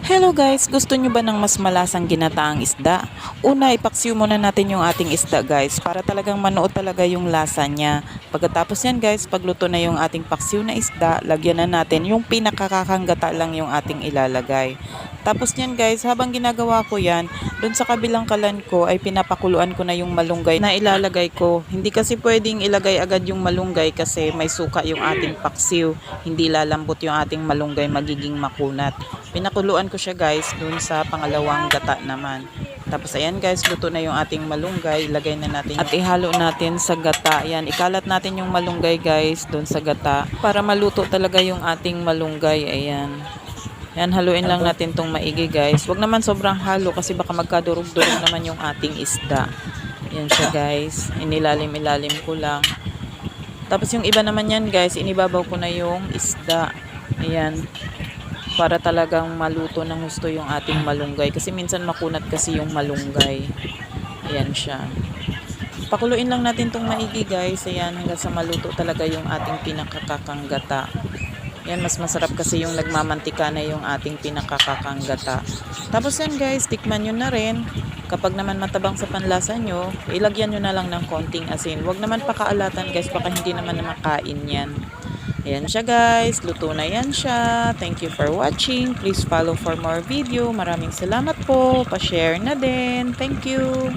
Hello guys, gusto nyo ba ng mas malasang ginataang isda? Una, ipaksiw muna natin yung ating isda guys para talagang manuot talaga yung lasa niya. Pagkatapos yan guys, pagluto na yung ating paksiw na isda, lagyan na natin yung pinakakakanggata lang yung ating ilalagay. Tapos yan guys, habang ginagawa ko yan, dun sa kabilang kalan ko ay pinapakuluan ko na yung malunggay na ilalagay ko. Hindi kasi pwedeng ilagay agad yung malunggay kasi may suka yung ating paksiw. Hindi lalambot yung ating malunggay, magiging makunat. Pinakuluan ko siya guys dun sa pangalawang gata naman. Tapos ayan guys, luto na yung ating malunggay. Ilagay na natin at ihalo natin sa gata. Ayan, ikalat natin yung malunggay guys dun sa gata para maluto talaga yung ating malunggay. Ayan. Yan, haluin lang natin tong maigi guys. Huwag naman sobrang halo kasi baka magkadurog-durog naman yung ating isda. Yan siya guys. Inilalim-ilalim ko lang. Tapos yung iba naman yan guys, inibabaw ko na yung isda. Ayan. Para talagang maluto ng gusto yung ating malunggay. Kasi minsan makunat kasi yung malunggay. Ayan siya. Pakuluin lang natin tong maigi guys. Ayan, hanggang sa maluto talaga yung ating pinakakakanggata. Yan, mas masarap kasi yung nagmamantika na yung ating pinakakakanggata. Tapos yan guys, tikman nyo na rin. Kapag naman matabang sa panlasa nyo, ilagyan nyo na lang ng konting asin. Huwag naman pakaalatan guys, baka hindi naman na makain yan. Ayan siya guys, luto na yan siya. Thank you for watching. Please follow for more video. Maraming salamat po. Pa-share na din. Thank you.